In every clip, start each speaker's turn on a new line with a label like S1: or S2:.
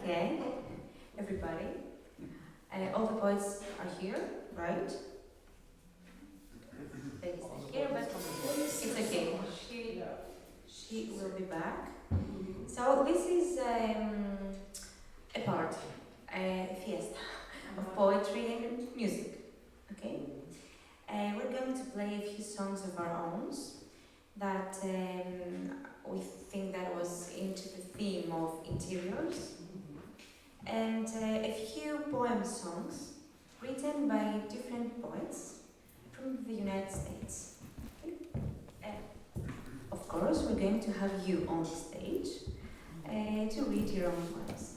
S1: again, everybody. All the boys are here, right? Ladies are here, but it's okay. She will be back. So this is a party, a fiesta of poetry and music. Okay? We're going to play a few songs of our own that we think that was into the theme of interiors, and a few poem songs written by different poets from the United States. Okay? Of course, we're going to have you on stage to read your own poems.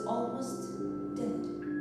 S1: Almost dead.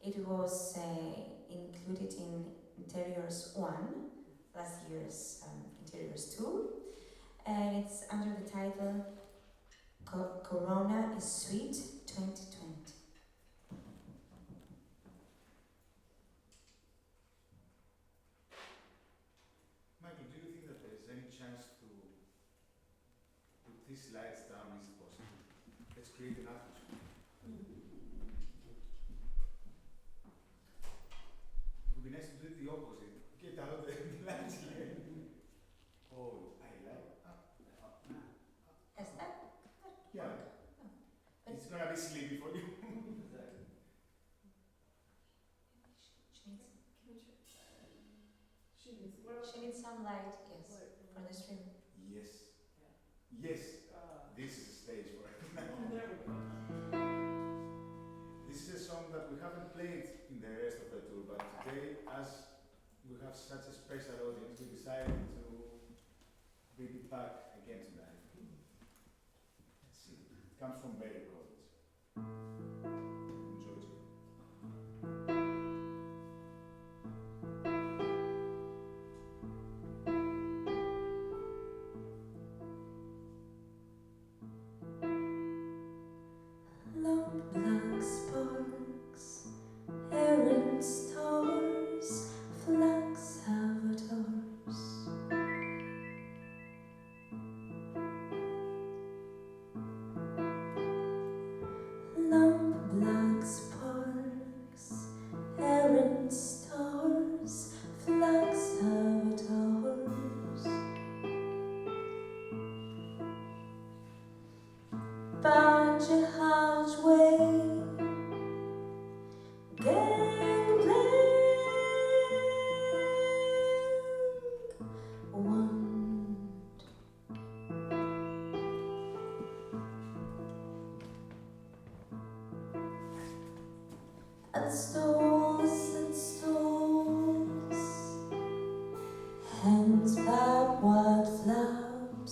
S1: It was included in Interiors 1, last year's Interiors 2, and it's under the title Corona is Sweet 2020.
S2: Michael, do you think that there's any chance to put these lights down as possible? Let's create an atmosphere. It would be nice to do it the opposite. Get out the lights here. Oh, I like
S1: Is that?
S2: yeah.
S1: But
S2: It's gonna be sleepy for you.
S1: She needs some light, yes, for the stream.
S2: Yes. Yes. This is a stage for it. This is a song that we haven't played in the rest of the tour, but today, as we have such a special audience, we decided to bring it back again tonight. Let's see. It comes from Berry College in Georgia.
S1: Long black sparks, errant stars, flax avatars. Long black sparks, errant stars, flax avatars. Bunch house way, gangplank, wand. And stalls, hands by wildflowers.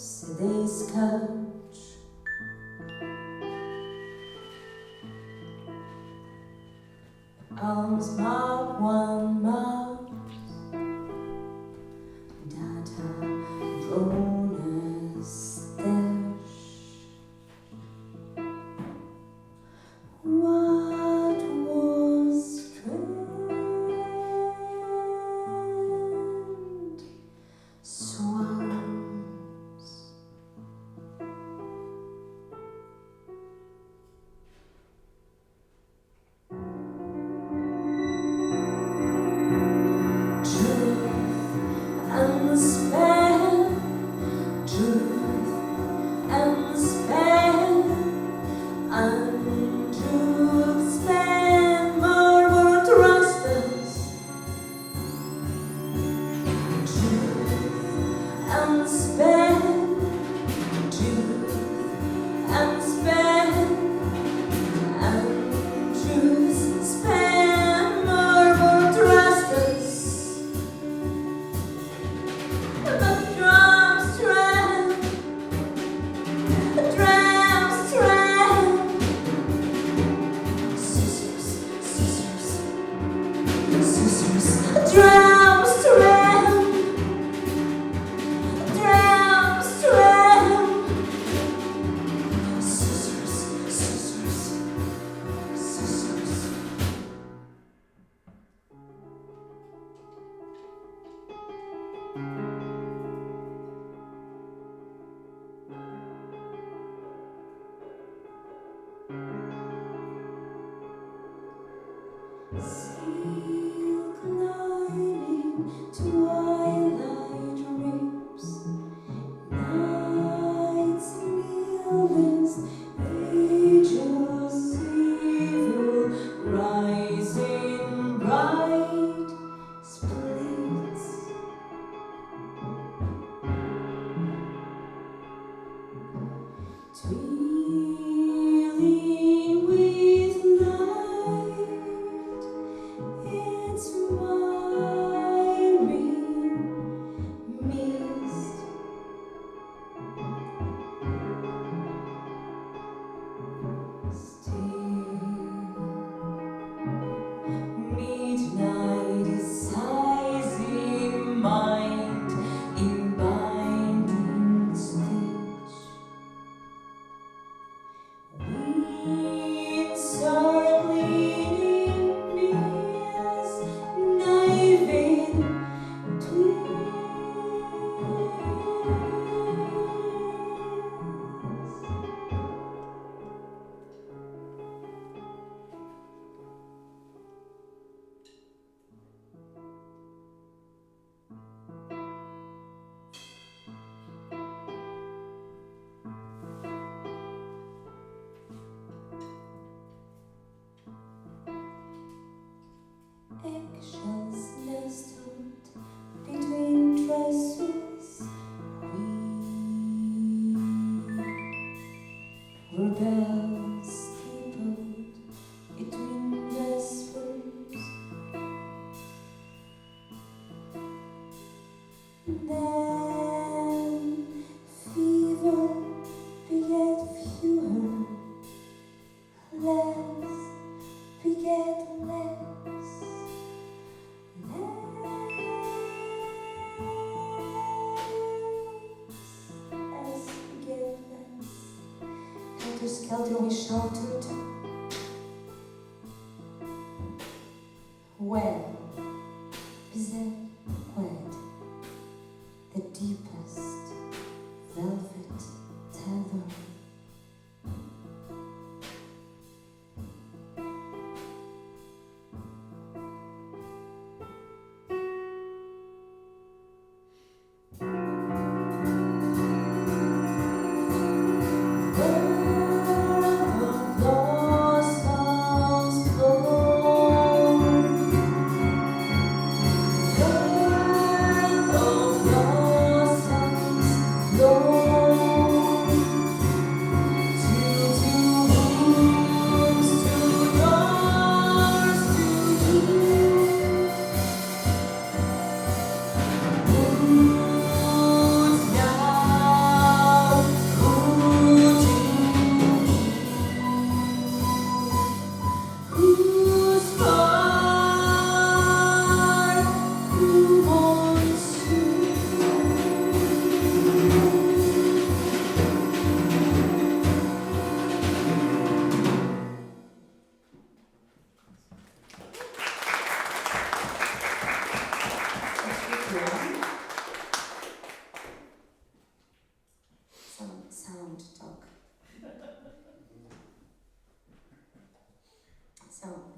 S1: Skelter shouted, well, bizel wed, the deepest velvet tether.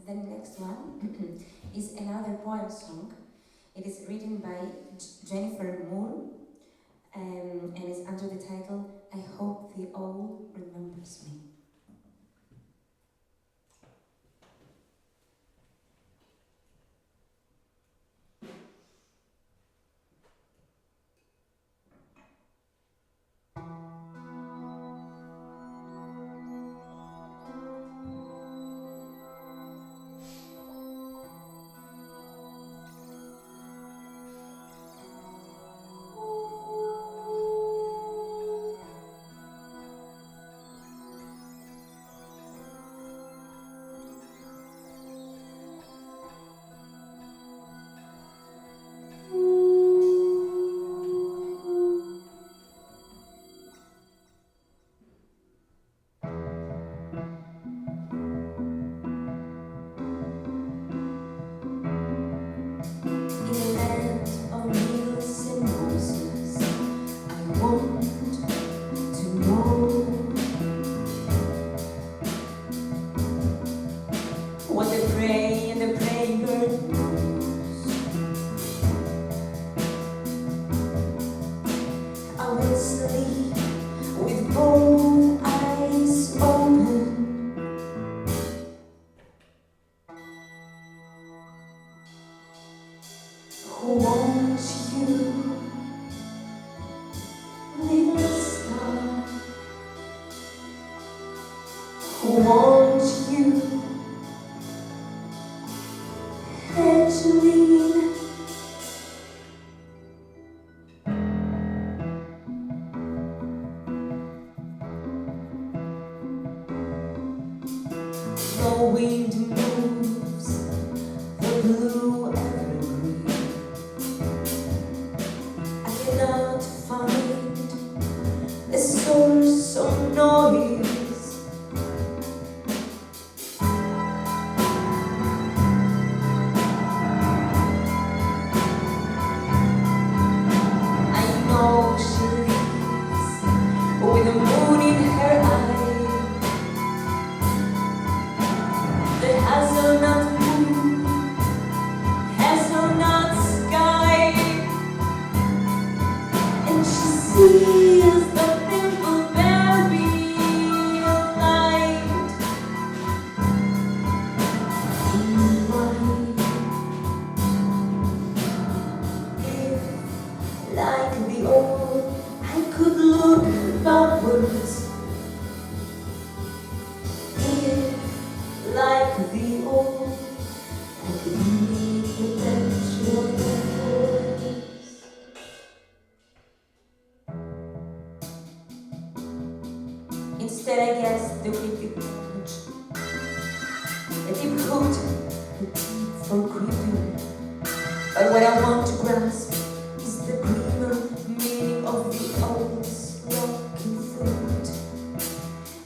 S1: The next one is another poem song. It is written by Jennifer Moore and is under the title I Hope the Owl Remembers Me. will sleep with both eyes open. Who wants you, little star? Who wants you, Angeline? The wind moves the blue evergreen. I cannot find a source of noise. I know she lives with the moon in her eye. The hazelnut moon, hazelnut sky, and she sees the thimbleberry light in mine. If, like the old, I could look backwards. If, like the old, I could meet the touch of your voice. Instead, I guess the wicked punch, a deep root, the deep for creeping. But what I want to grasp is the glimmer meaning of the owl's walking foot,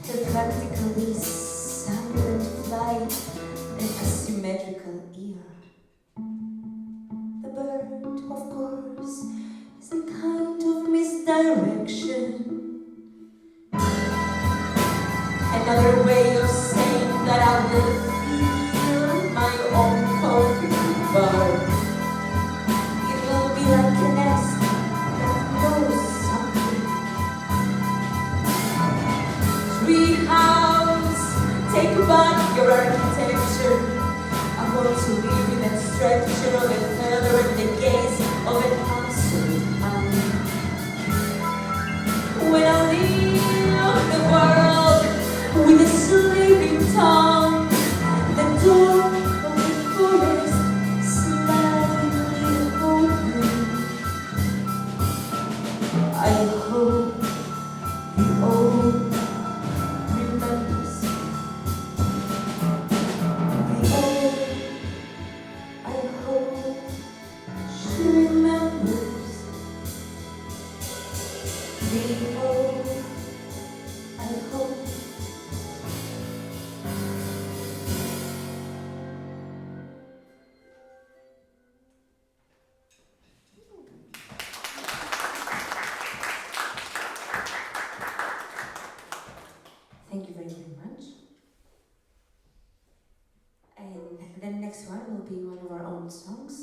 S1: the practically silent flight, an asymmetrical ear. The bird, of course, is a kind of misdirection. Another way of saying that I will feel my own coffee bar. It will be like a nest that knows something. Tree house, take back your architecture. I want to live in that structure of a feather and the gaze of an absolute eye. When I leave the world with a sleeping tongue, the door of the forest slightly open. I hope the old remembers. The old, I hope she remembers. The old, I hope. Thank you very, very much. And the next one will be one of our own songs.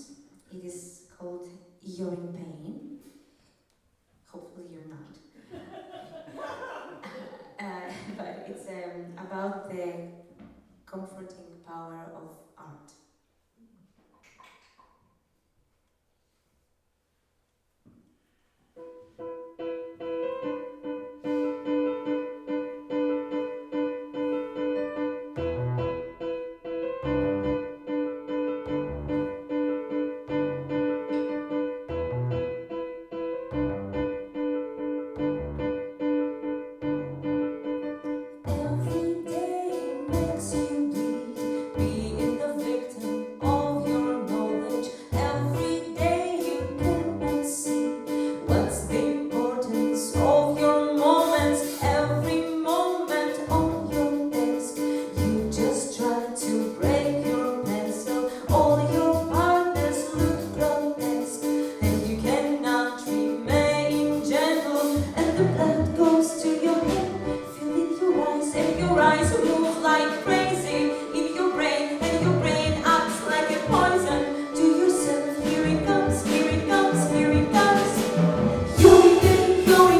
S1: It is called You're in Pain. Hopefully you're not. But it's about the comforting power of art. Every day makes you bleed, being the victim of your knowledge. Every day you cannot see what's the importance of your moments. Every moment on your desk, you just try to break your pencil. All your partners look grotesque, and you cannot remain gentle. And the blood goes to your head, filling your eyes, and your eyes move like crazy in your brain, and your brain acts like a poison to yourself. Here it comes, here it comes, here it comes. You're in pain, you're in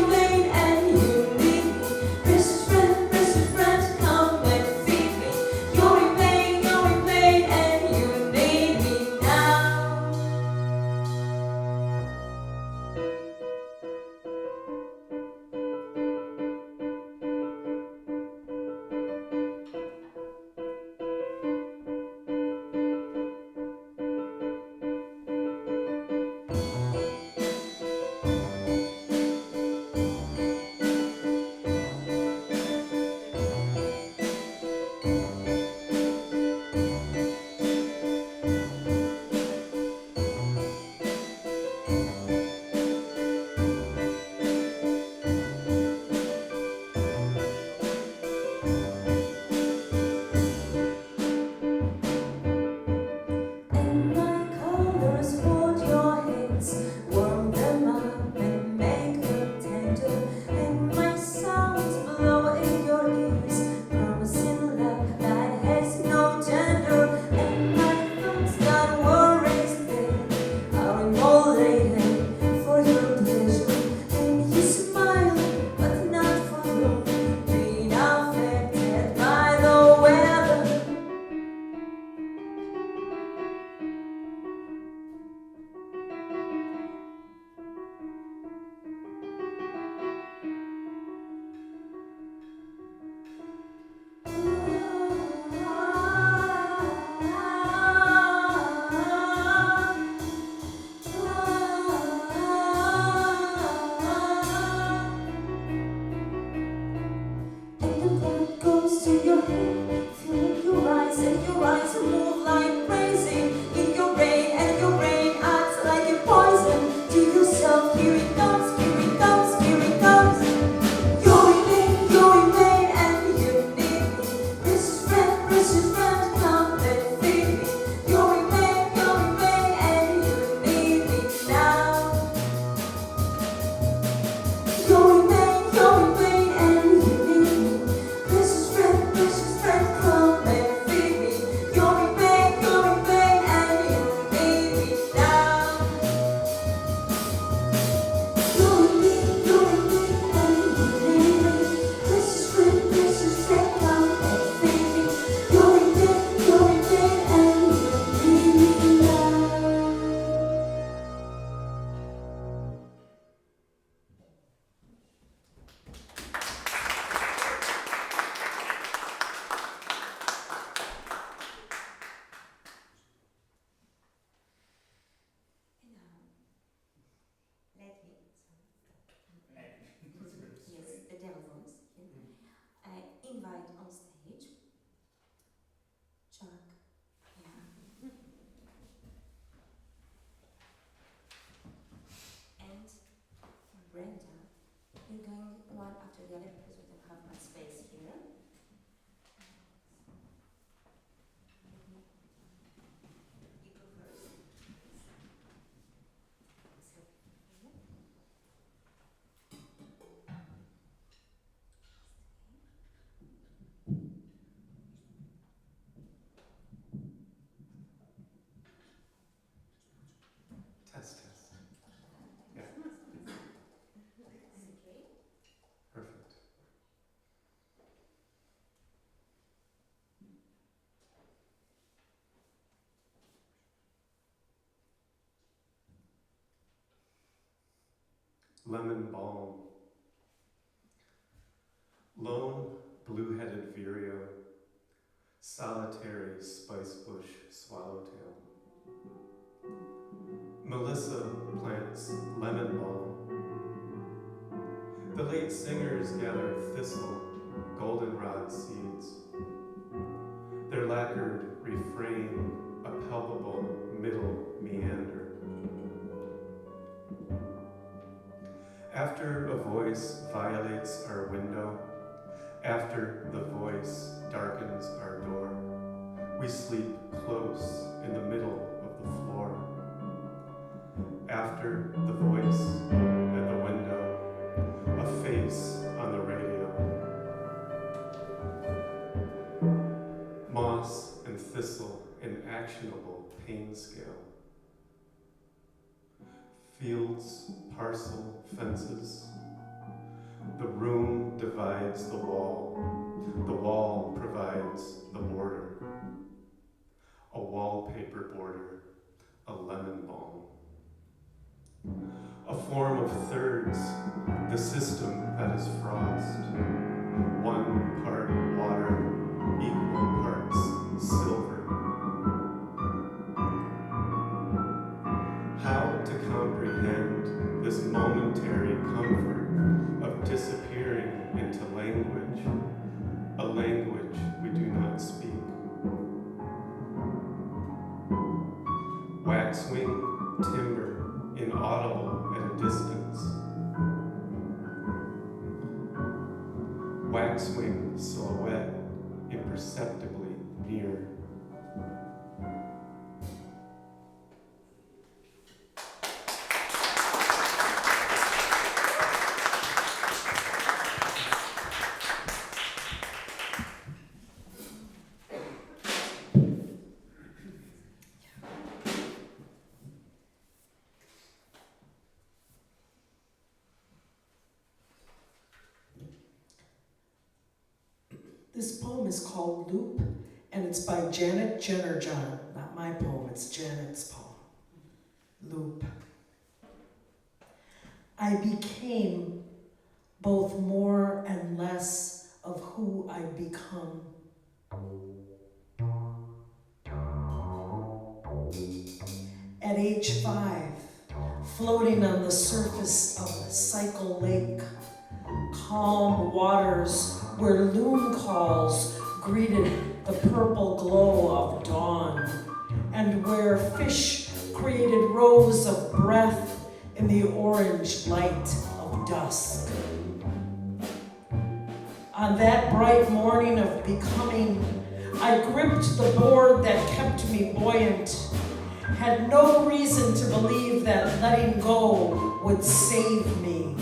S1: invite on stage Chuck, and Brenda. You're going one after the other because we don't have much space here. You go first.
S3: Test. Yeah.
S1: Okay.
S3: Perfect. Lemon balm. Lone blue-headed vireo, solitary spice bush swallowtail. Melissa plants lemon balm. The late singers gather thistle, goldenrod seeds. Their lacquered refrain, a palpable middle meander. After a voice violates our window, after the voice darkens our door, we sleep close in the middle of the floor. After the voice at the window, a face on the radio. Moss and thistle in actionable pain scale. Fields, parcel, fences. The room divides the wall provides the border. A wallpaper border, a lemon balm. A form of thirds, the system that is frost. 1 part water, equal parts silver. How to comprehend this momentary comfort of disappearing into language, a language we do not speak. Waxwing, timber, inaudible at a distance. Waxwing silhouette, imperceptibly near.
S4: This poem is called Loop, and it's by Jannerjohn. Not my poem, it's Janet's poem. Loop. I became both more and less of who I'd become. At age 5, floating on the surface of a cycle lake, calm waters where loon calls greeted the purple glow of dawn, and where fish created rows of breath in the orange light of dusk. On that bright morning of becoming, I gripped the board that kept me buoyant, had no reason to believe that letting go would save me.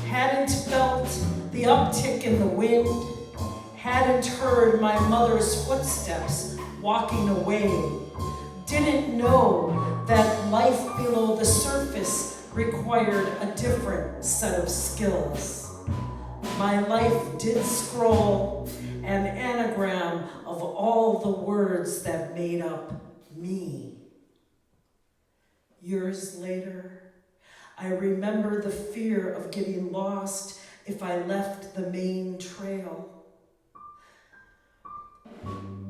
S4: Hadn't felt the uptick in the wind, hadn't heard my mother's footsteps walking away, didn't know that life below the surface required a different set of skills. My life did scroll an anagram of all the words that made up me. Years later, I remember the fear of getting lost if I left the main trail.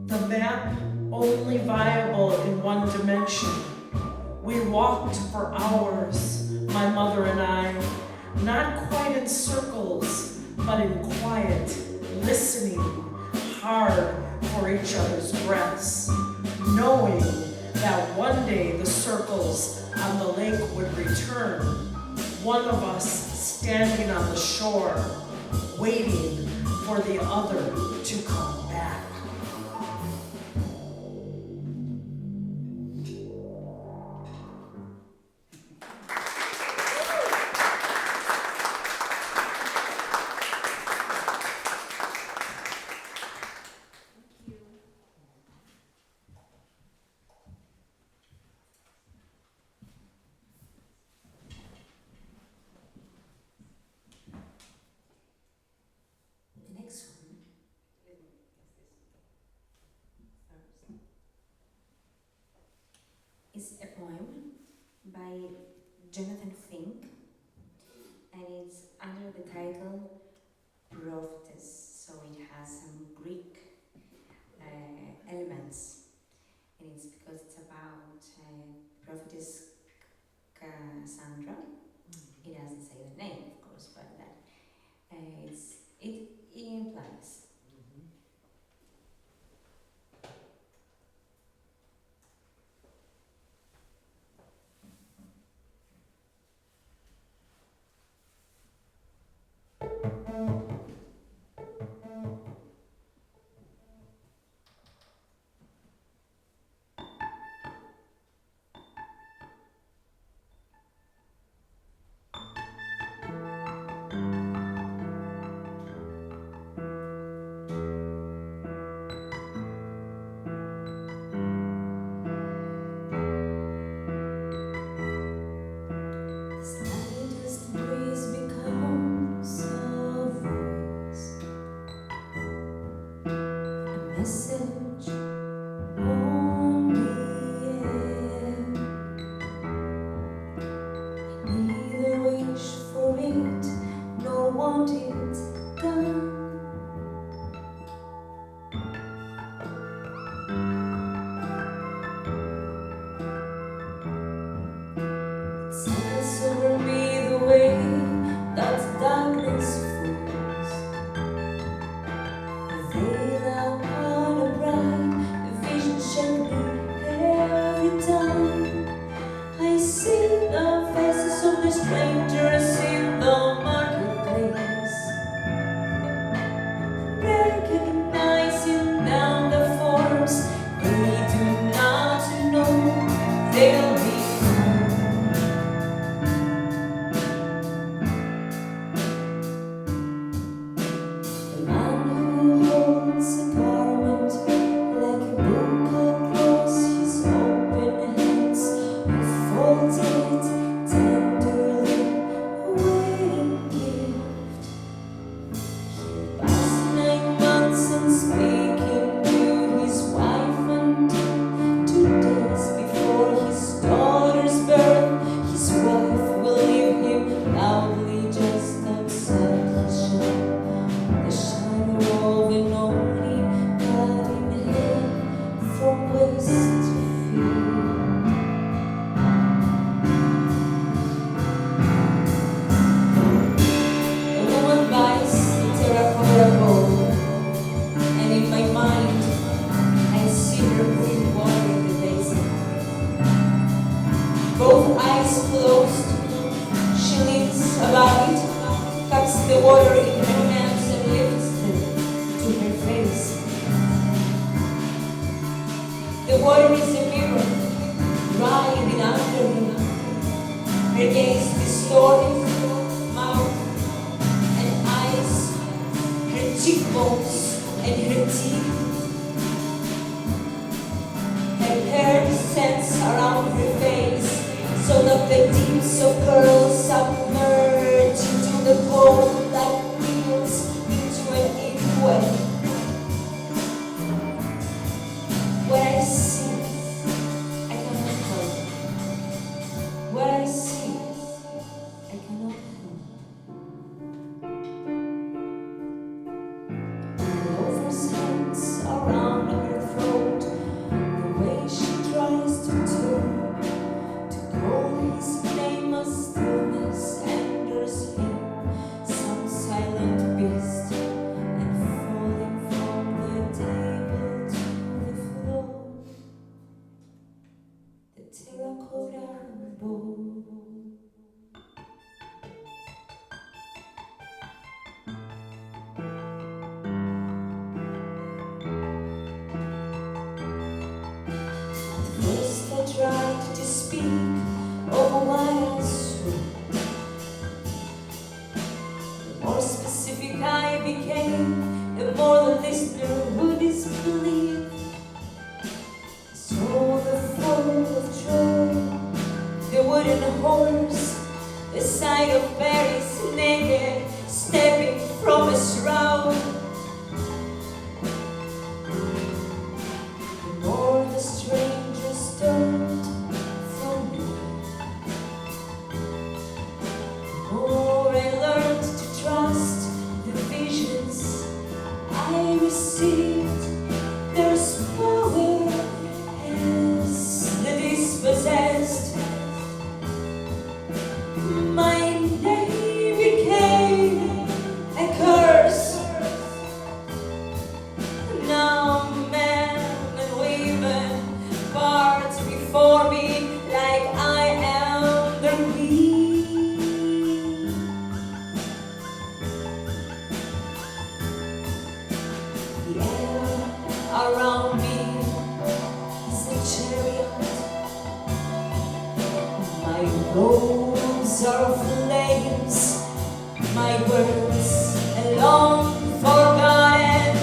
S4: The map only viable in one dimension. We walked for hours, my mother and I, not quite in circles, but in quiet, listening hard for each other's breaths, knowing that one day the circles on the lake would return, one of us standing on the shore, waiting for the other to come back.
S1: Is a poem by Jonathan Fink, and it's under the title Prophetess, so it has some Greek elements, and it's because it's about prophetess Cassandra. It doesn't say the name, of course, but that it implies.
S5: Stillness enters him, some silent beast, and
S1: tried to speak of why I saw. The more specific I became, the more the listener would disbelieve. I saw the fall of Troy, the wooden horse, the sight of Paris naked, stepping from a shroud. The more the strangers turned from me, the more I learned to trust the visions I received. There's power as the dispossessed. My name became a curse. Now men and women part before me like I am the queen. The air around me is a chariot. My robes are flames, my words long forgotten.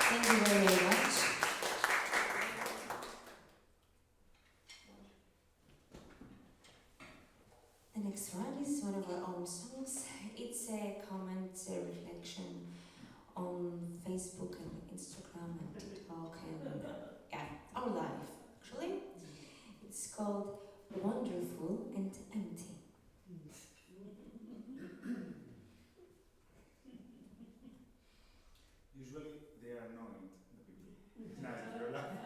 S1: Thank you very much. The next one is one of our own songs. It's a comment, a reflection on Facebook and Instagram and TikTok and our life actually. It's called Wonderful and Empty.
S2: Usually they are annoying, the people. It's nice if you're laughing.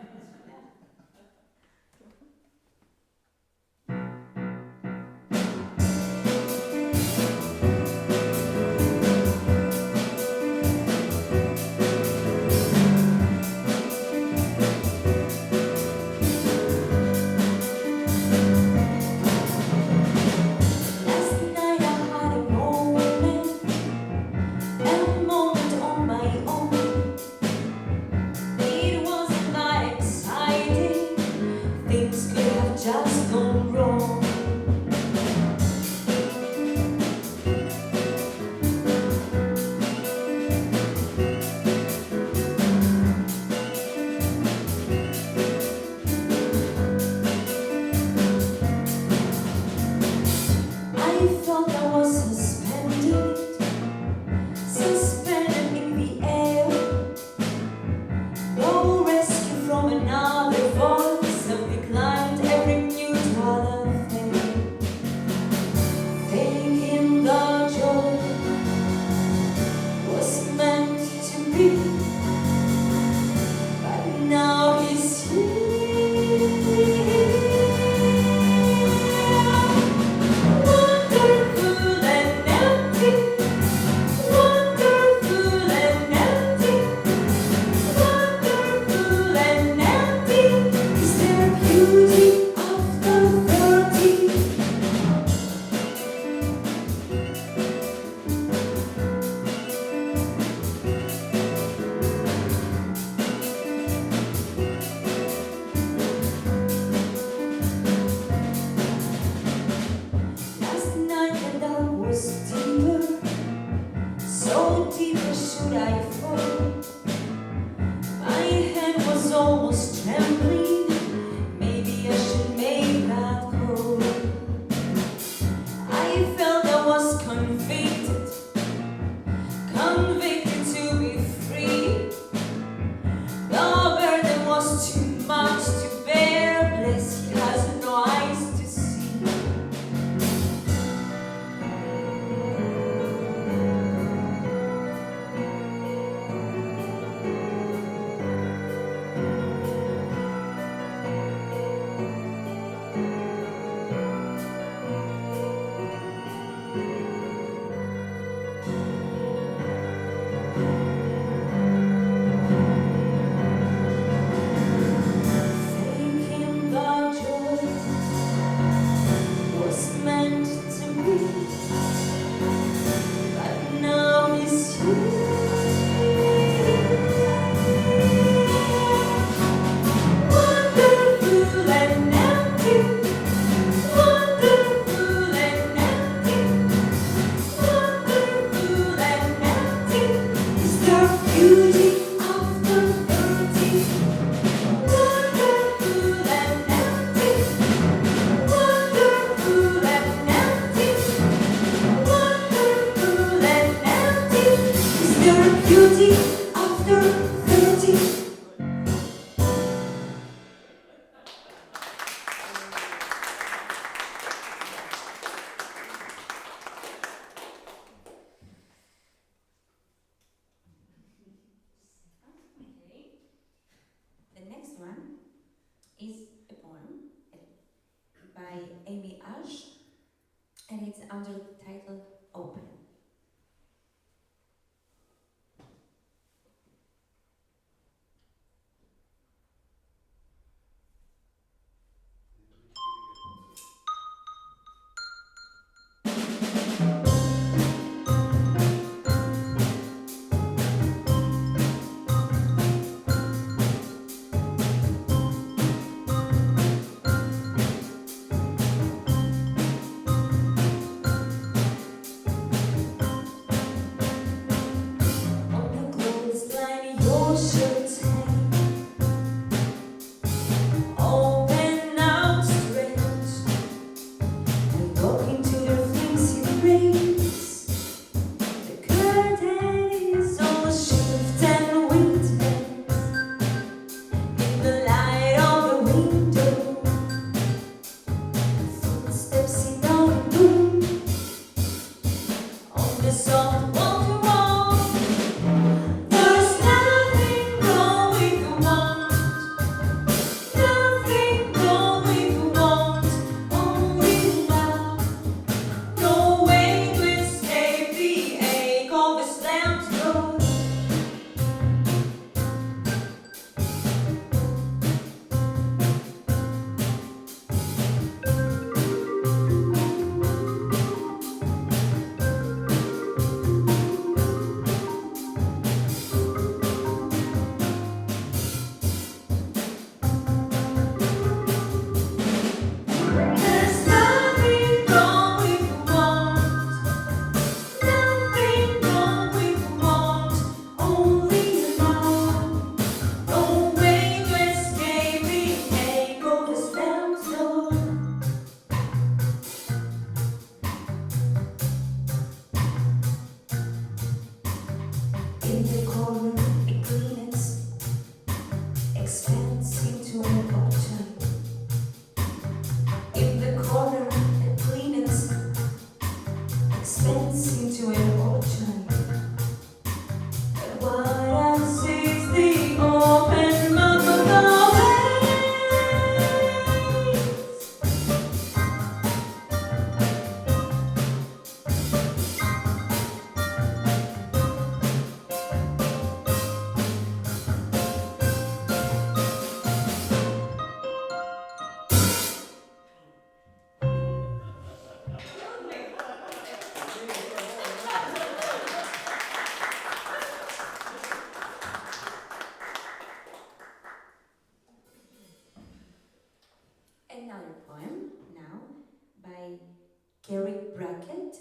S1: Gary Brackett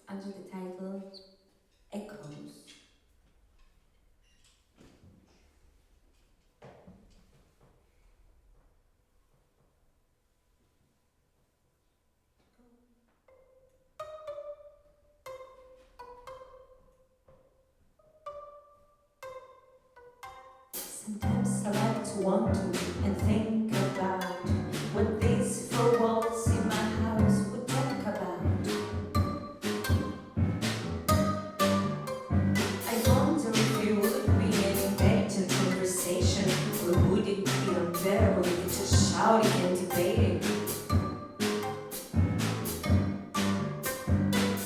S1: under the title Echoes. Sometimes I like to wonder and think about what these four walls in my house would talk about. I wonder if it would be an intelligent conversation, or would it be unbearable if just shouting and debating?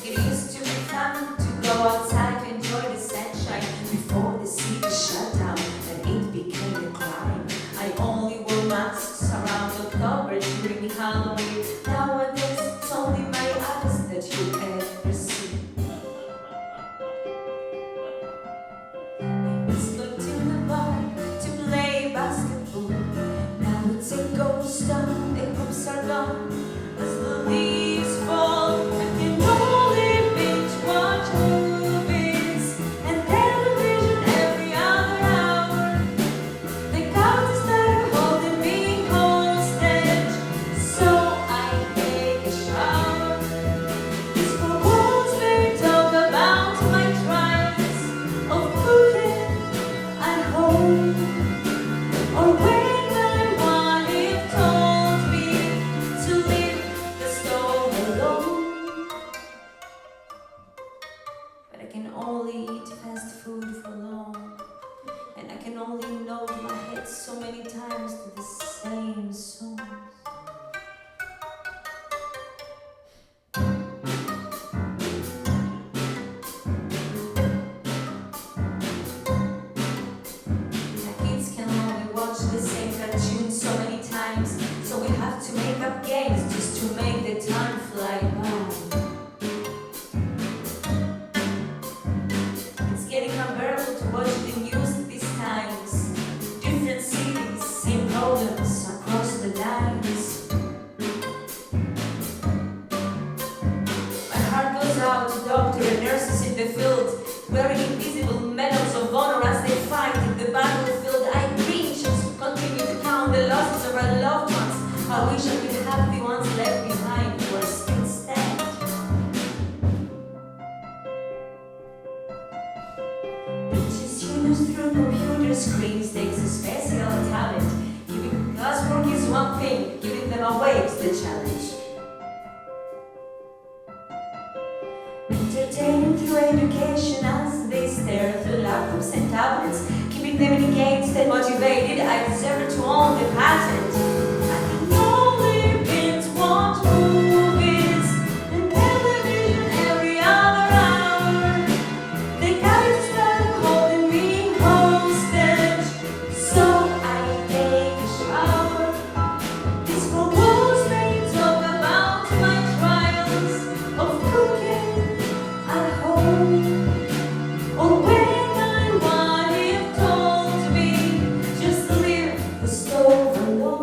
S1: It used to be fun to go outside to enjoy the sunshine before the city shut down. It became a crime. I only wore masks around October during Halloween. Nowadays, it's only my eyes that you ever see. I used to go to the bar to play basketball. Now it's a ghost town, the hopes are gone. As the leaves fall, I can only binge watch movies and television every other hour. The counters that are holding me hostage, so I take a shower. These four walls may talk about my trials of cooking at home, or when my wife told me to leave the stove alone. But I can only eat fast food for long, and I can only nod my head so many times to the same songs. My kids can only watch the same cartoon so many times, so we have to make up games just to make the time fly by. It's getting unbearable to watch the news these times. Different cities, same problems across the lines. My heart goes out to doctors and nurses in the field, wearing invisible medals of honor as they fight in the battlefield. I cringe as we continue to count the losses of our loved ones. I wish I could have the ones left behind who are still standing. Pictures used through computer screens takes a special talent. Giving classwork is one thing, giving them away is the challenge. Entertaining through education as they stare through laptops and tablets, keeping them engaged and motivated. I deserve to own the patent. I can only binge watch movies and television every other hour. The guys start holding me hostage, so I take a shower. These four walls may talk about my trials of cooking at home, or when my wife told me just to leave the stove alone.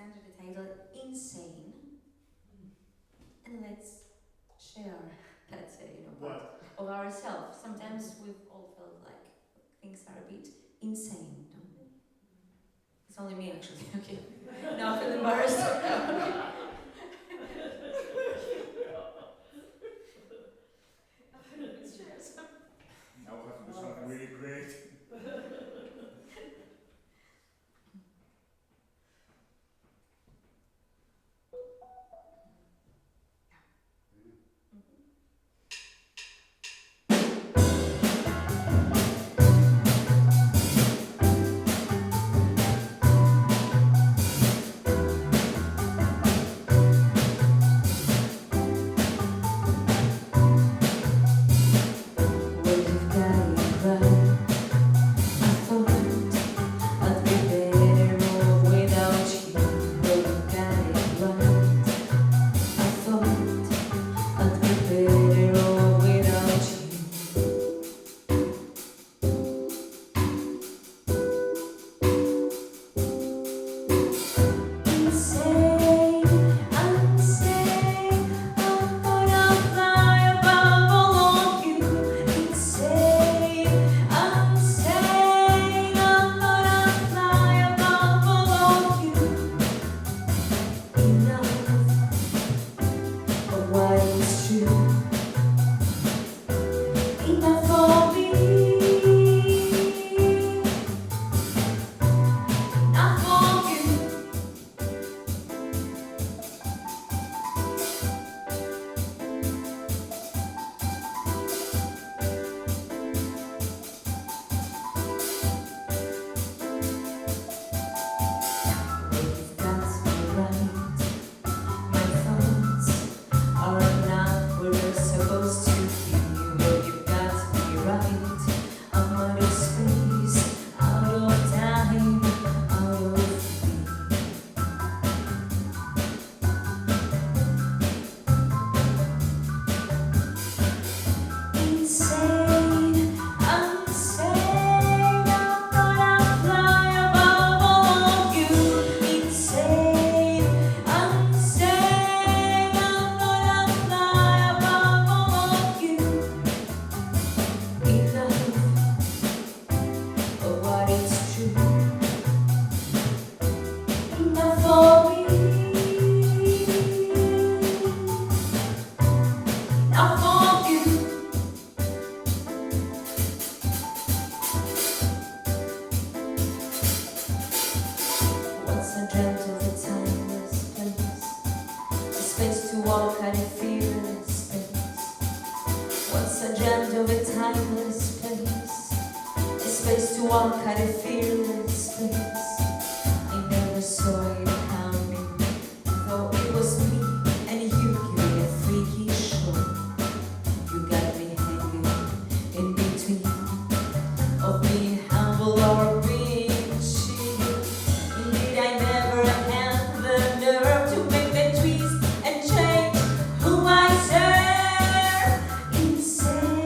S1: under the title Insane. And let's share that, part of ourselves. Sometimes we've all felt like things are a bit insane. No? It's only me, actually. Okay. Now I feel embarrassed.
S2: Now we have to do something really great.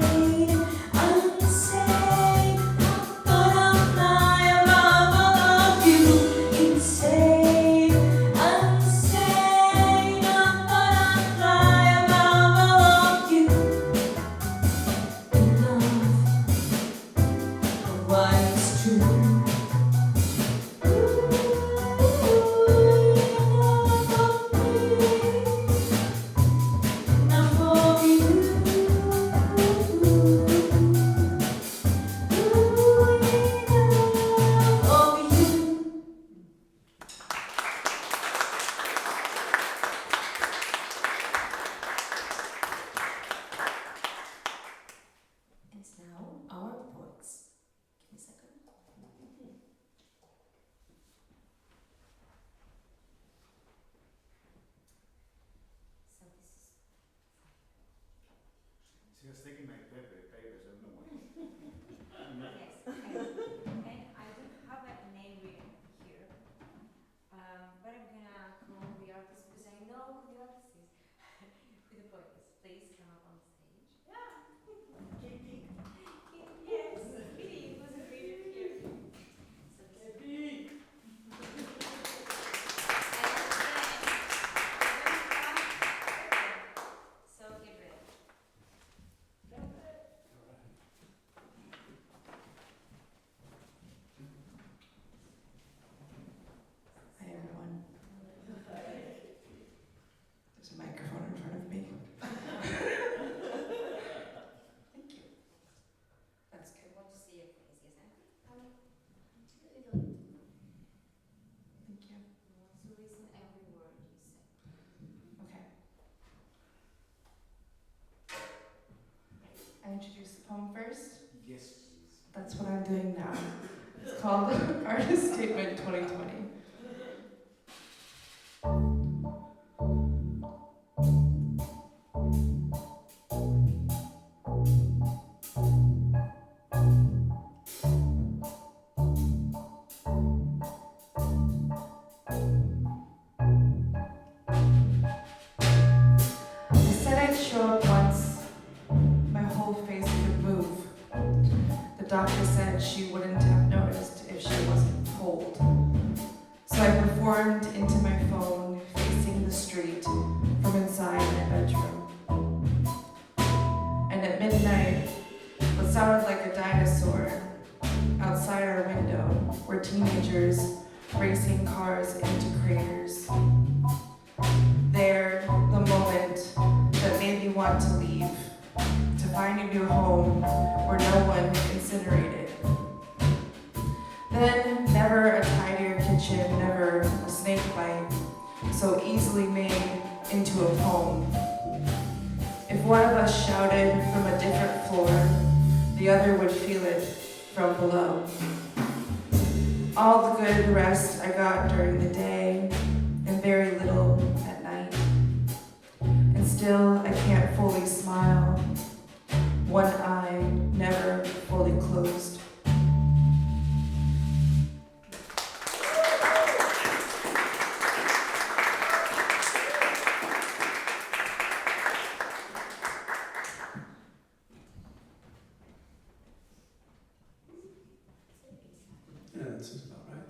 S5: Insane, I'm gonna fly above. called Artist Statement 2020.
S1: Doctor said she wouldn't have noticed if she wasn't told. So I performed into my phone, facing the street from inside my bedroom. And at midnight, what sounded like a dinosaur outside our window were teenagers racing cars into craters. There, the moment that made me want to leave, to find a new home where no one incinerated. Then, never a tidier kitchen, never a snake bite, so easily made into a poem. If one of us shouted from a different floor, the other would feel it from below. All the good rest I got during the day, and very little at night. And still I can't fully smile, one eye never fully closed.
S3: Yeah, that seems about right.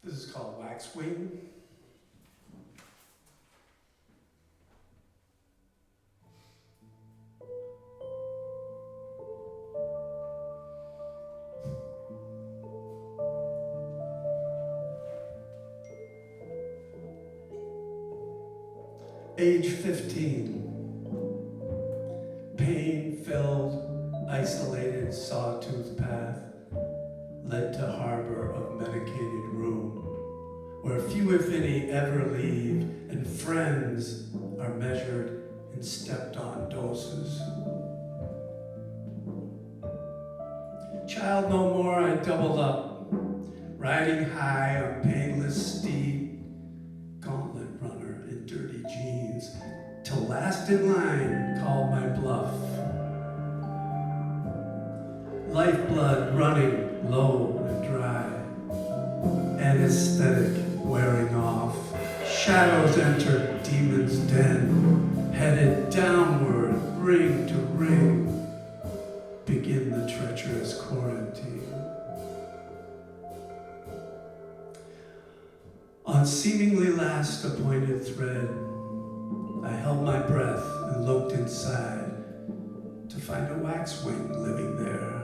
S3: This is called Wax Wing. Age 15, pain-filled, isolated, sawtooth path led to harbor of medicated room, where few if any ever leave, and friends are measured in stepped-on doses. Child no more, I doubled up, riding high on painless steed, gauntlet runner in dirty jeans, till last in line called my bluff. Lifeblood running low and dry, anesthetic wearing off, shadows enter demon's den, headed downward, ring to ring, begin the treacherous quarantine. On seemingly last appointed thread, I held my breath and looked inside to find a waxwing living there.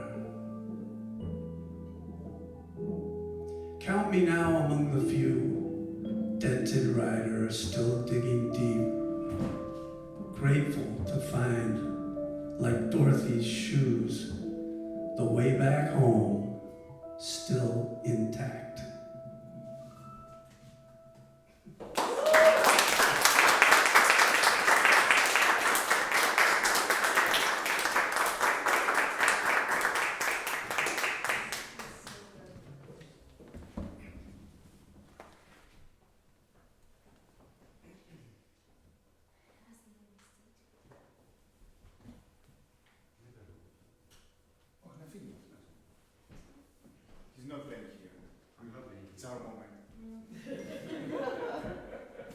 S3: Count me now among the few, dented riders still digging deep, grateful to find, like Dorothy's shoes, the way back home still intact.
S2: He's not playing here. I'm not playing. It's our moment.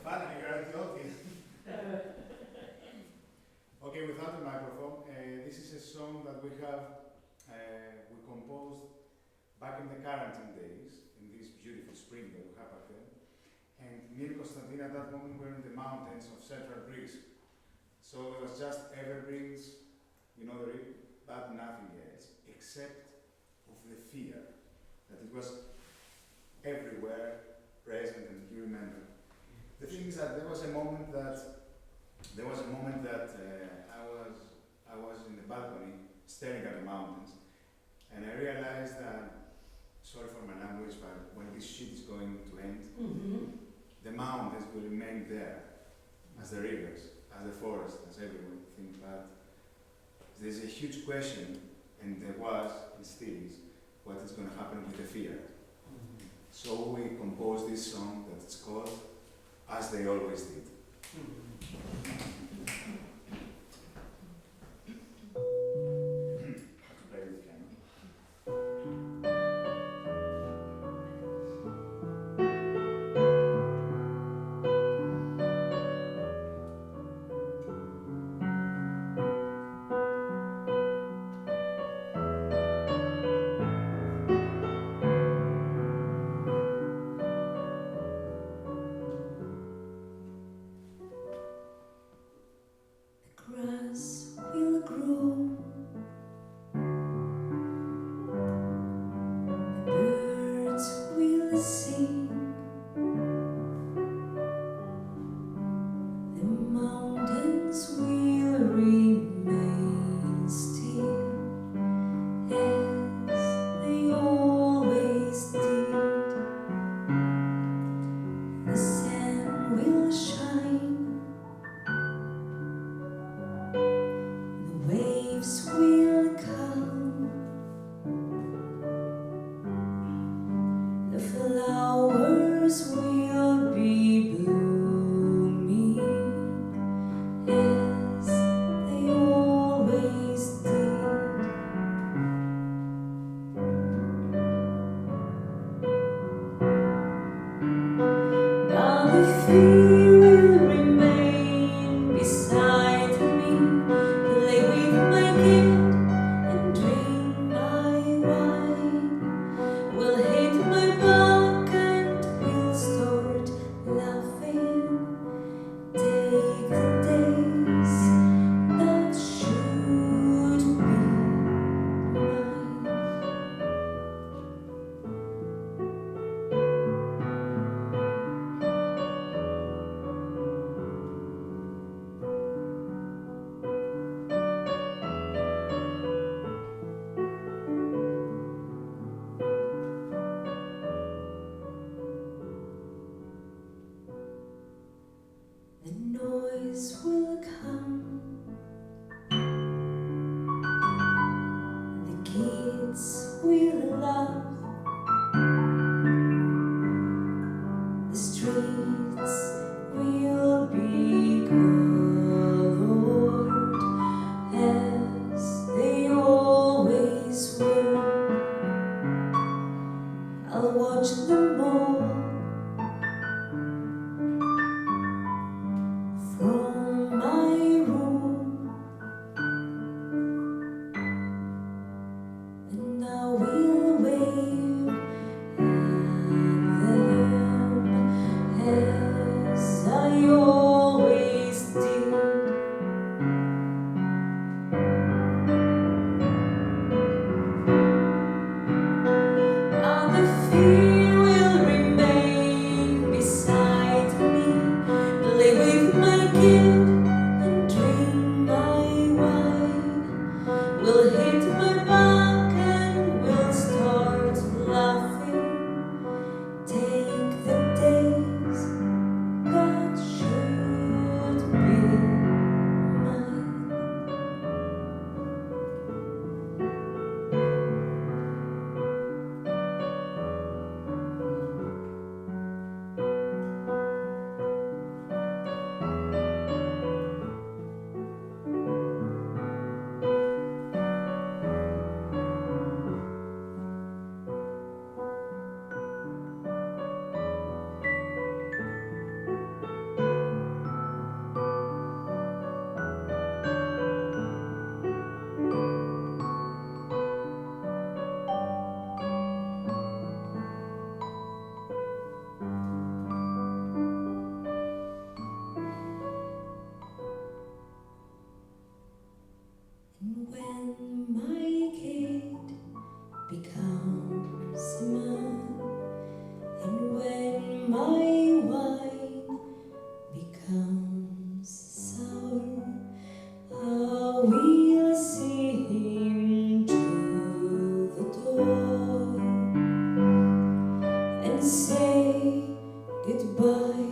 S2: Finally, you're at the audience. Okay, without the microphone, this is a song that we composed back in the quarantine days, in this beautiful spring that we have back then. And me and Konstantina at that moment were in the mountains of central Greece. So there was just evergreens, but nothing else, except of the fear that it was everywhere present, and you remember. The thing is that there was a moment that I was in the balcony staring at the mountains, and I realized that, sorry for my language, but when this shit is going to end, the mountains will remain there as the rivers, as the forest, as everything. But there's a huge question and there was, and still is, what is going to happen with the fear. So we composed this song that is called As They Always Did. Play with piano.
S1: Grass will grow, the birds will sing, the mountains will remain still as they always did. The sun will shine, the waves will come, the flowers will be blooming as they always did. But the fear will remain beside me, play with my kid and drink my wine. Will hit my back and we'll start laughing. Take the days that should be mine. The noise will come, the kids will laugh, the streets will be colored as they always will. I'll watch them all from my room, and I will wave at them as I always did. And the fear will remain beside me, play with my kid and drink my wine. We'll hit my back and we'll start laughing. Take the days that should be mine. And when my kid becomes a man, and when my wine becomes sour, I will see him through the door and say goodbye.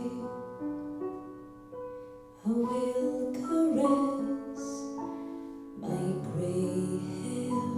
S1: I will caress my gray hair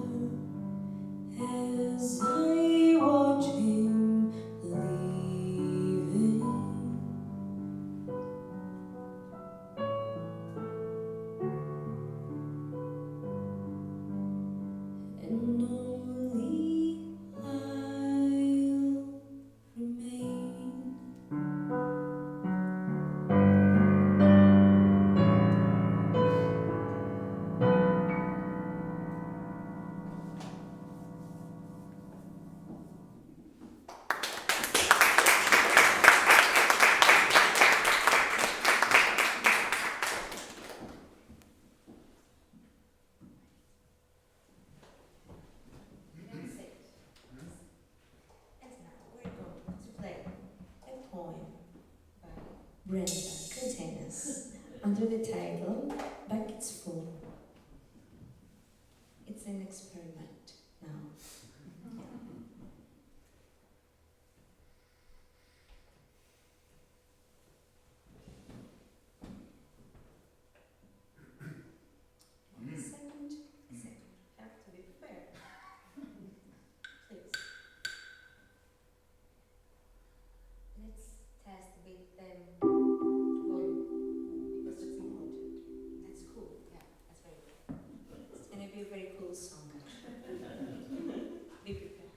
S1: Brenda Cárdenas, under the title Buckets Full. It's an experiment now. A second, have to be prepared. Please. Let's test with them. Because it's important. That's cool. Yeah, that's very good. It's gonna be a very cool song, actually. Be prepared.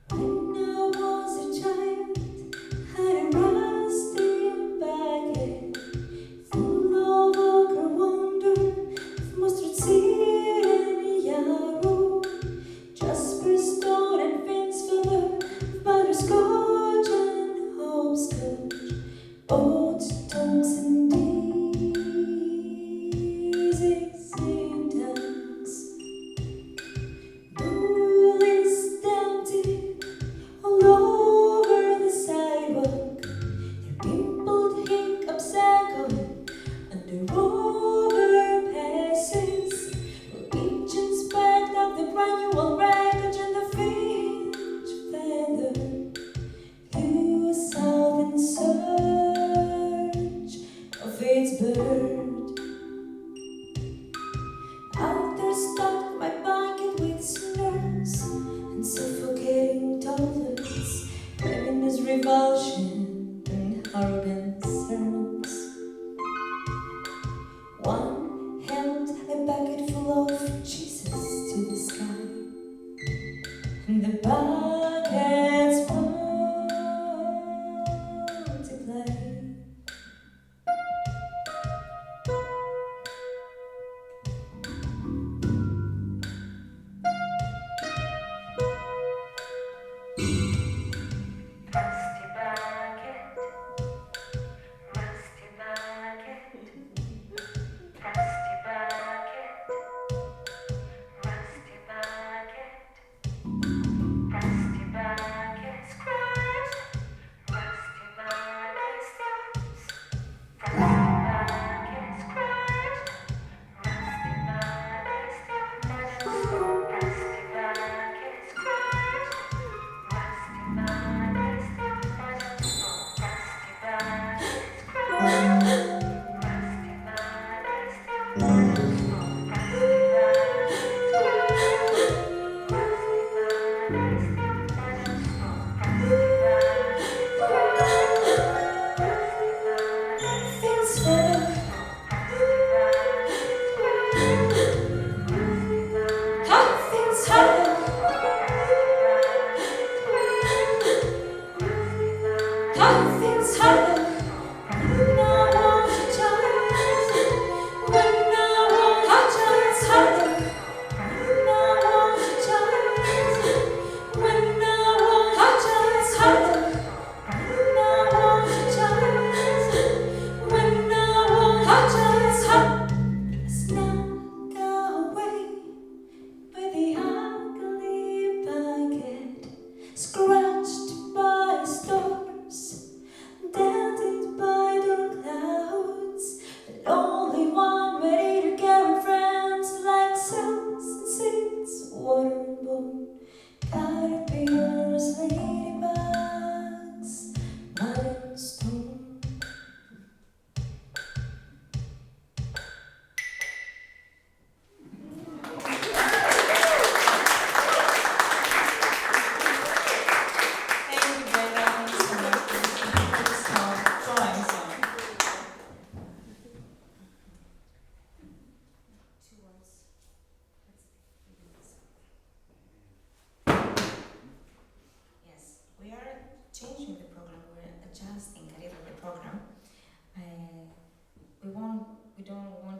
S1: When I was a child, had a rusty bucket full of ochre wonder, of mustard seed and yarrow, jasper stone and fence filler, of butterscotch and hopscotch, oats, tongues and easy syntax. Bull stamped it all over the sidewalk. Their pimpled hiccups echoing under overpasses. While each inspect of the granular wreckage and the finch feather flew south in search of its bird. Out there stuck my blanket with snurs and suffocating toddlers, feminist revulsion and arrogant sermons. One held a bucket full of Jesus to the sky, and the buckets multiplied. Rusty bucket, rusty bucket, rusty bucket, rusty bucket, rusty bucket, scratch, rusty bucket stops, rusty bucket, scratch, rusty bucket stops, rusty bucket, scratch, rusty bucket stops, rusty bucket, scratch. Scratched by stars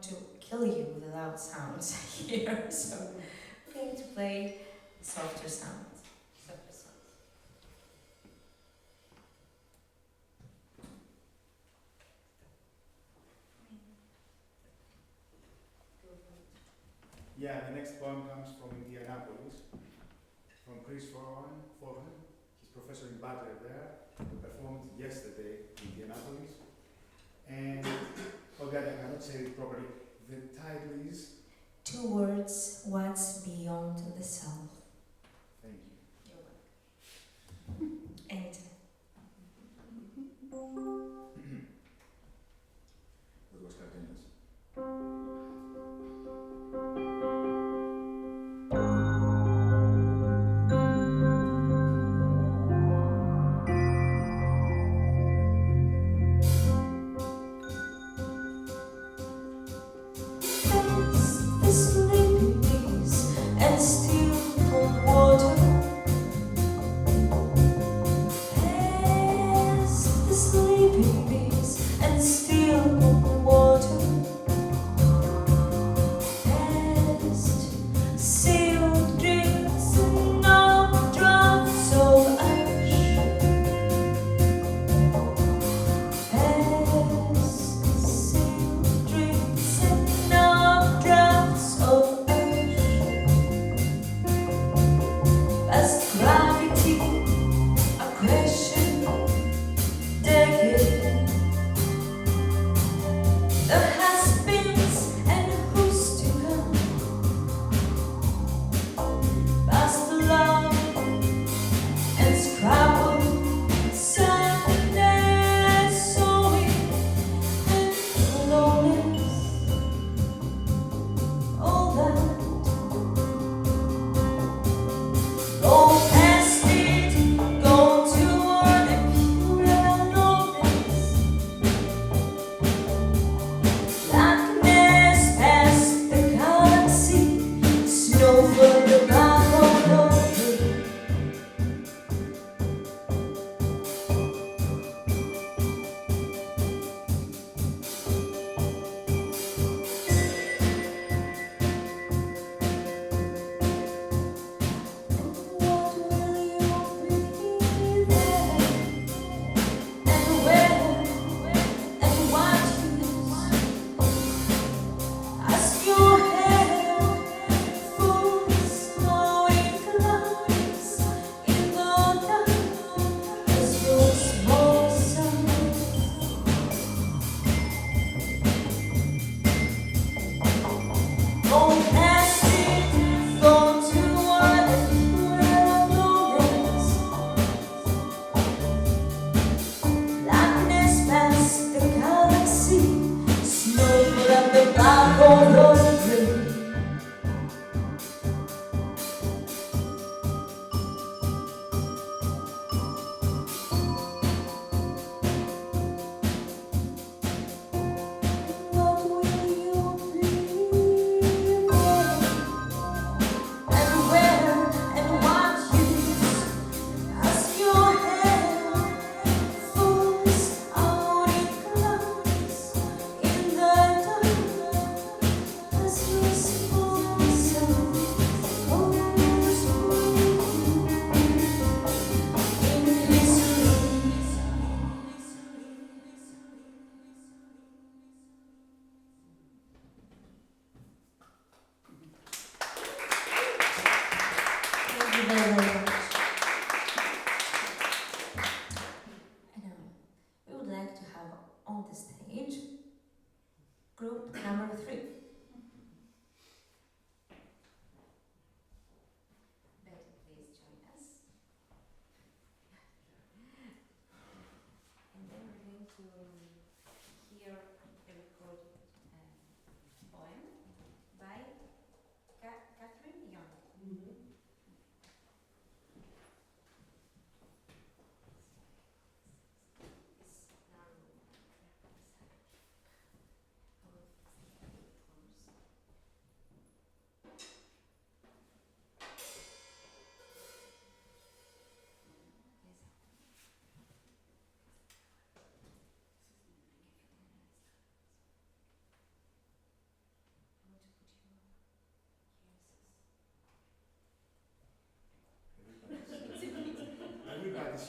S1: to kill you with the loud sounds here, so we're going to play softer sounds.
S2: Yeah, the next poem comes from Indianapolis, from Chris Forhan. He's professor in Butler there. We performed yesterday in Indianapolis. And, oh God, I cannot say it properly. The title is?
S1: 2 words, what's beyond the self.
S2: Thank you.
S1: You're welcome. Anytime.
S2: That was Cárdenas.
S1: The sleeping bees and still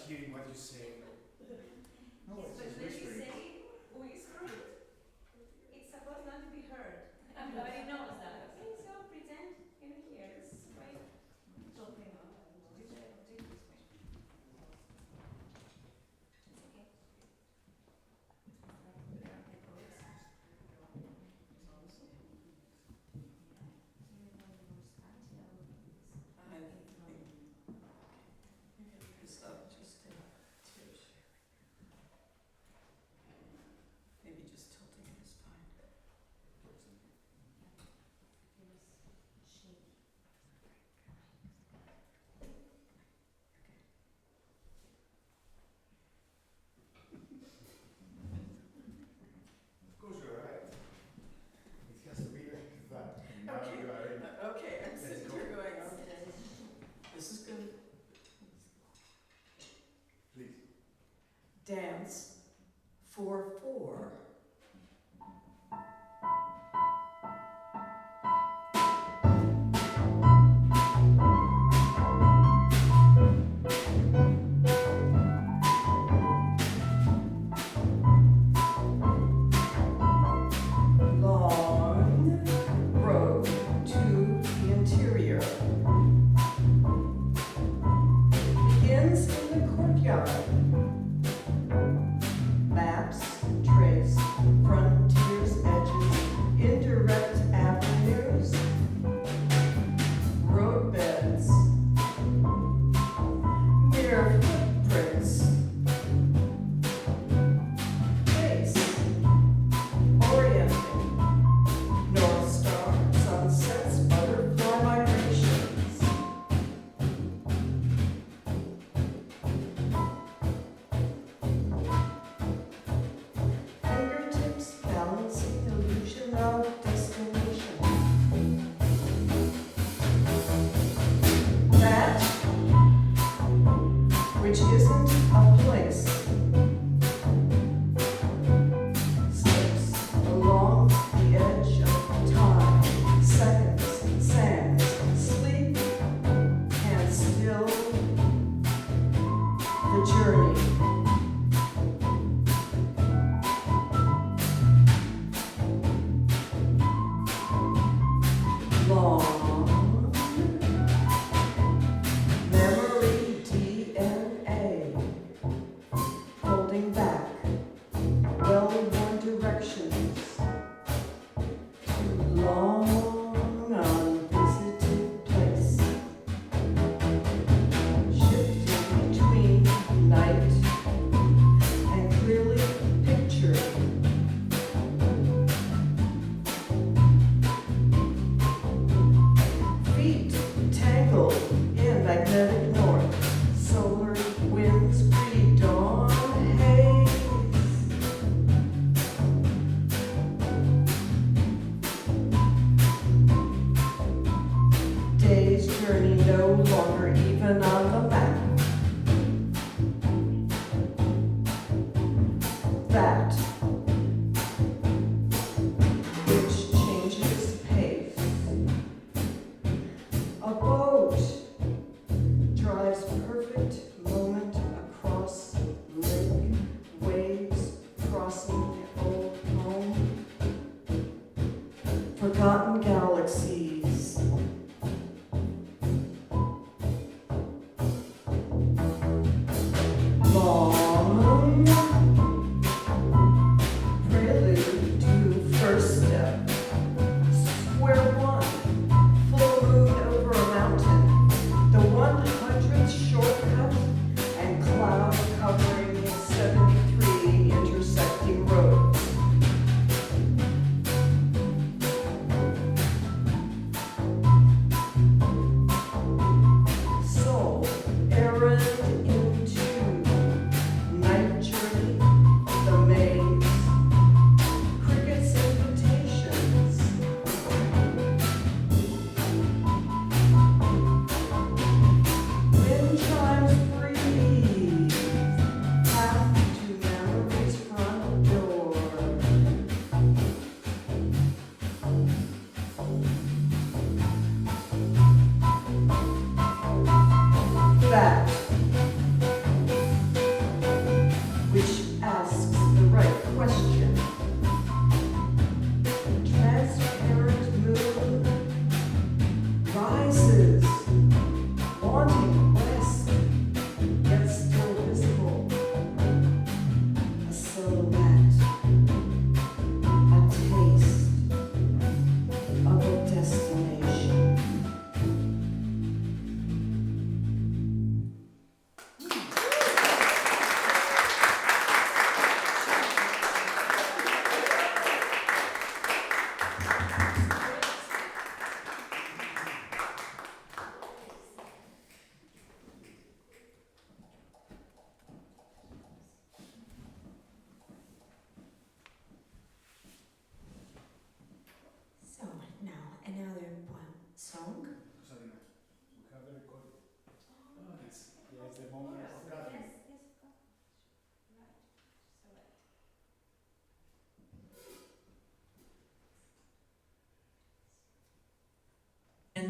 S2: hearing what you say. No,
S1: Yes,
S2: it's
S1: but
S2: just
S1: when you
S2: whispering.
S1: say whisper, it's supposed not to be heard. Everybody knows that. Okay, so pretend you can hear this way. Okay. Do it this way. It's okay.
S4: Maybe just tilting it is fine.
S2: Of course you're right. It has to be like that. Now
S4: Okay.
S2: you are in.
S4: Okay, I'm
S2: Let's
S4: sitting
S2: go.
S4: here going, okay. This is good.
S2: Please.
S4: Dance 4/4. Long road to the interior. Begins in the courtyard. Maps trace frontiers, edges, indirect avenues, roadbeds, mere footprints, face, orienting, North Star, sunsets, butterfly migrations. Fingertips balancing illusion of destination. That which isn't a place slips along the edge of time, seconds, sands, sleep, and still the journey. Long memory DNA, holding back well-worn directions to long unvisited place, shifting between night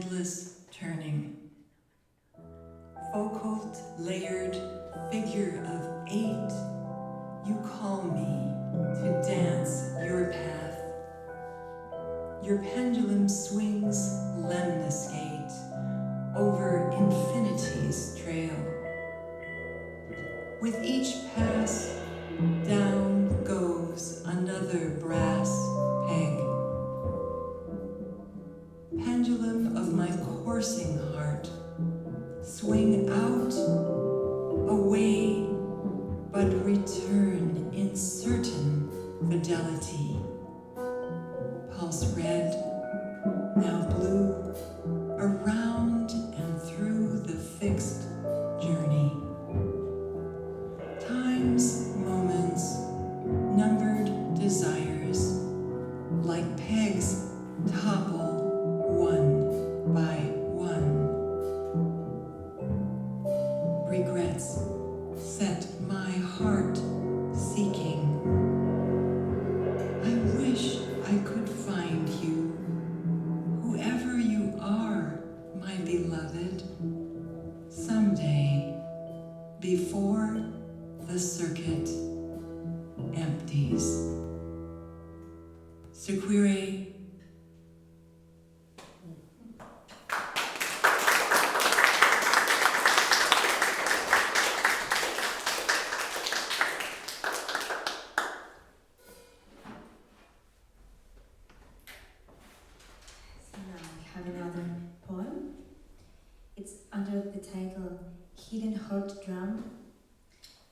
S6: endless turning. Focalt, layered figure of 8, you call me to dance your path. Your pendulum swings lemniscate over infinity's trail. With each pass, down goes another brass peg. Pendulum of my coursing heart, swing out, away, but return in certain fidelity. Pulse red, now blue, around and through the fixed journey. Times, moments, numbered desires, like pegs topple one by one. Regrets set my heart seeking. I wish I could find you, whoever you are, my beloved, someday, before the circuit empties. Sequire.
S1: Under the title Hidden Heart Drum,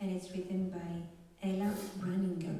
S1: and it's written by Ella Branninger.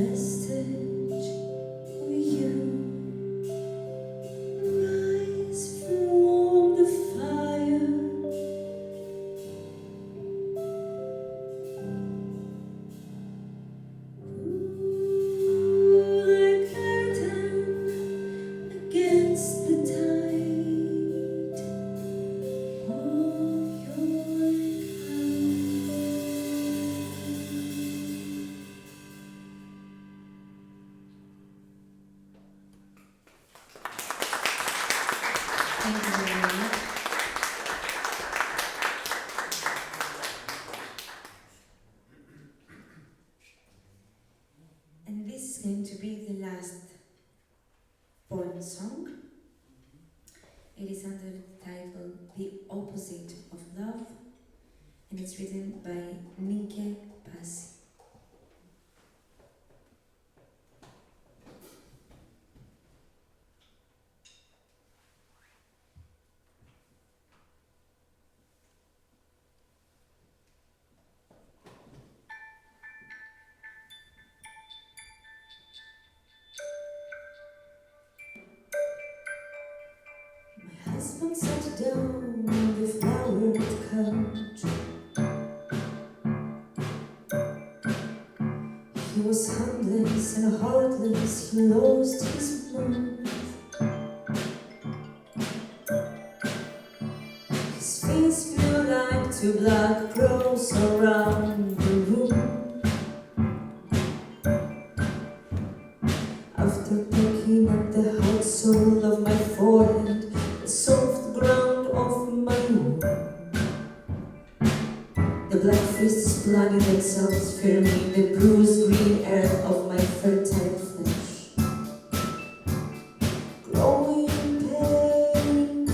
S7: vestige of you rise from the fire. Pull the curtain against the tide of your
S1: Thank you very much.
S7: And this is going to be the last poem song. It is under the title The Opposite of Love, and it's written by Nike Pasi. My husband sat down on the flowered couch. He was handless and heartless, he lost his mind. His face flew like two black crows around the room. After picking at the hot sole of my forehead, the soft ground of my womb, the black fists planning themselves firmly in the bruised green earth of my fertile flesh. Growing pain,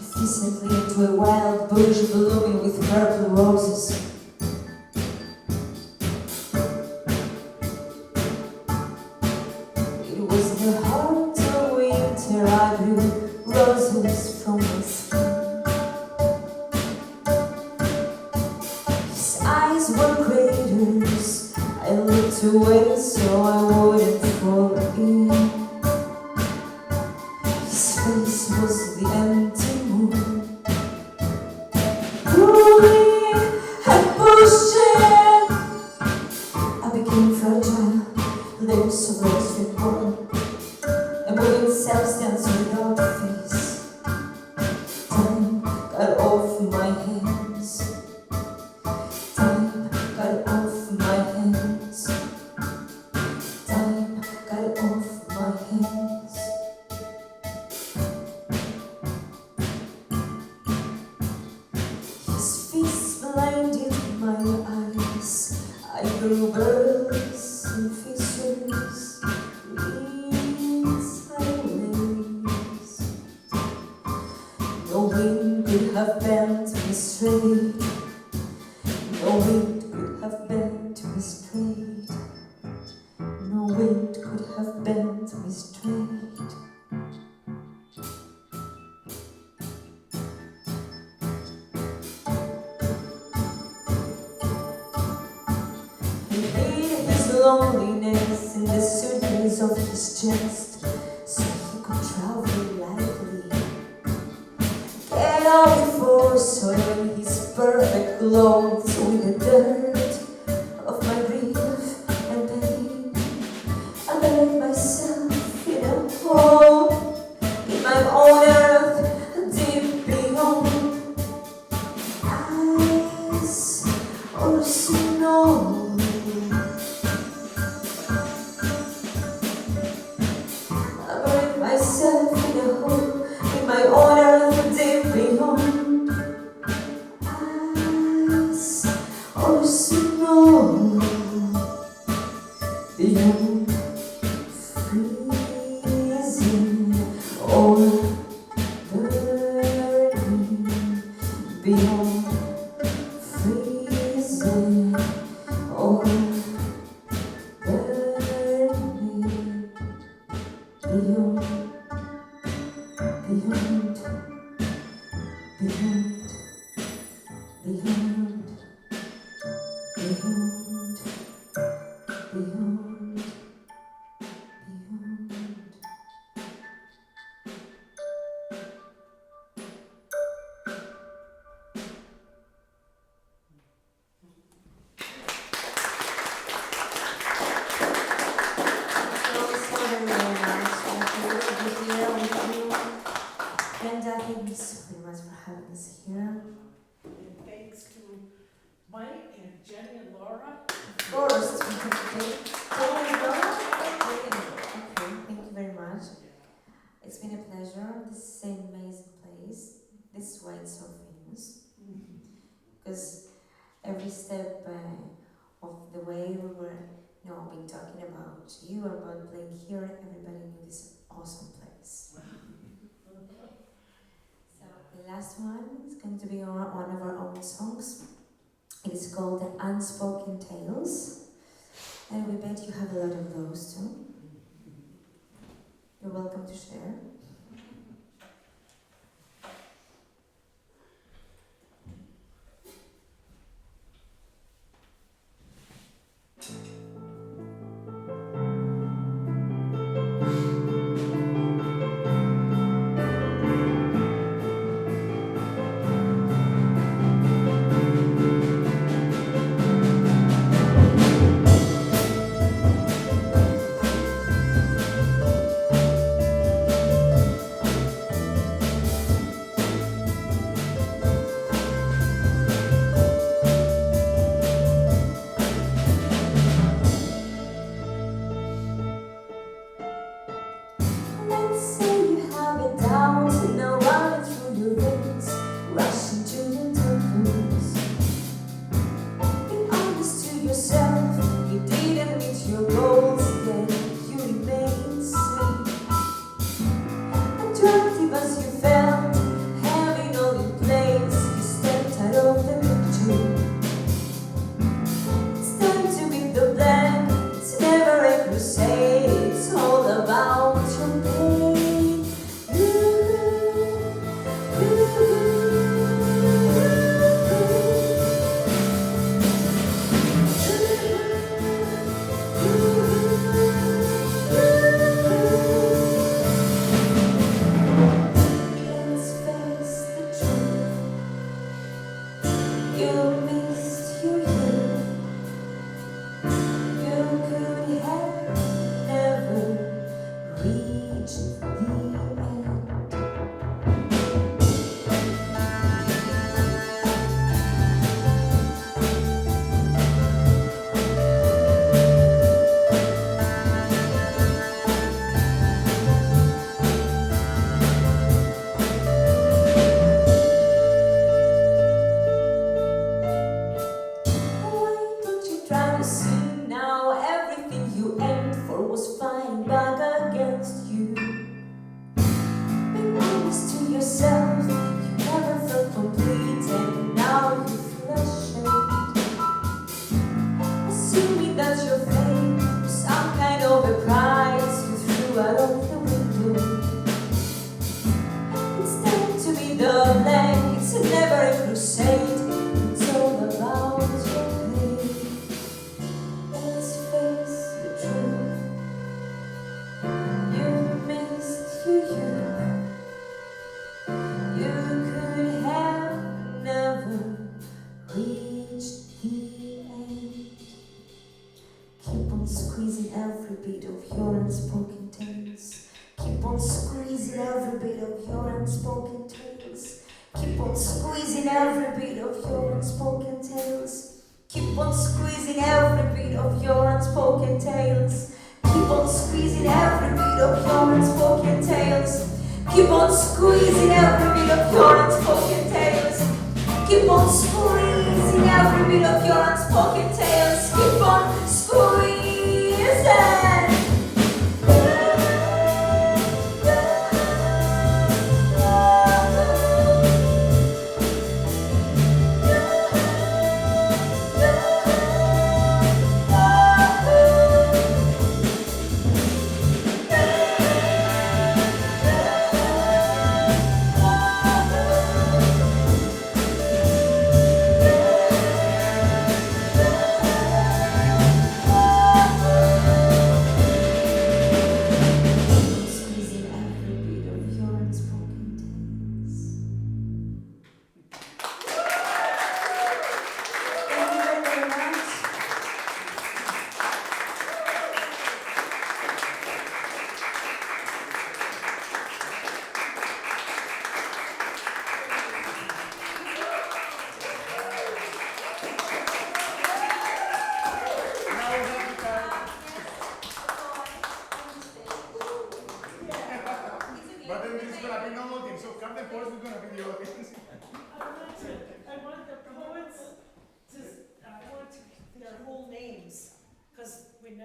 S7: efficiently into a wild bush blooming with purple roses. It was the heart of winter, I grew roses from my skin. His eyes were craters, I looked away so I wouldn't fall in. His face was the empty moon. Growing and pushing, I became fragile, limbs of rose reborn, a moving substance without a face. Time got off my hands. Time got off my hands. Time got off my hands. His fists blinded my eyes. I grew bursts and fissures, rings highways. No wind could have bent me straight. No wind could have bent me straight. No wind could have bent me straight. He hid his loneliness in the suitcase of his chest, so he could travel lightly. Get out before soiling his perfect clothes with the dirt of my grief and pain. I buried myself in a hole in my own earth, deep beyond ice or snow. I buried myself in a hole in my own earth, deep beyond ice or snow. Beyond freezing or burning. Beyond freezing or burning. Beyond, beyond, beyond, beyond, beyond, beyond, beyond. Brenda, thank you so very much for having us here.
S4: And thanks to Mike and Jenny and Laura.
S7: Of course. Okay, thank you very much. It's been a pleasure. This is an amazing place. This is why it's so famous. Because every step of the way we were been talking about you, about playing here, everybody knew this awesome place. So the last one is going to be one of our own songs. It is called The Unspoken Tales, and we bet you have a lot of those too. You're welcome to share.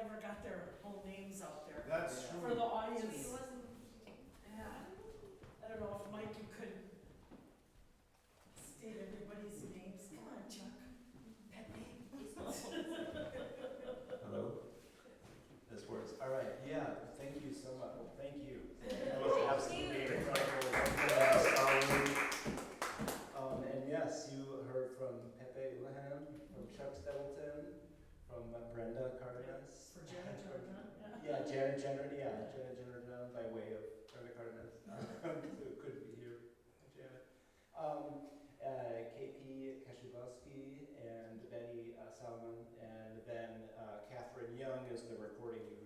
S4: never got their whole names out there.
S2: That's true.
S4: For the audience.
S1: It wasn't.
S4: Yeah. I don't know if Mike, you could state everybody's names. Come on, Chuck. Pepe.
S8: Hello? This works. All right, yeah, thank you so much. Well, thank you. That was
S1: Thank
S8: absolutely
S1: you.
S8: incredible. And yes, you heard from Pepe Oulahan, from Chuck Stebelton, from Brenda Cárdenas.
S4: For Jannerjohn.
S8: Yeah, Jannerjohn by way of Brenda Cárdenas, who couldn't be here, Janet. KP Kaszubowski and Benny Salamon, and then Cathryn Young is the recording you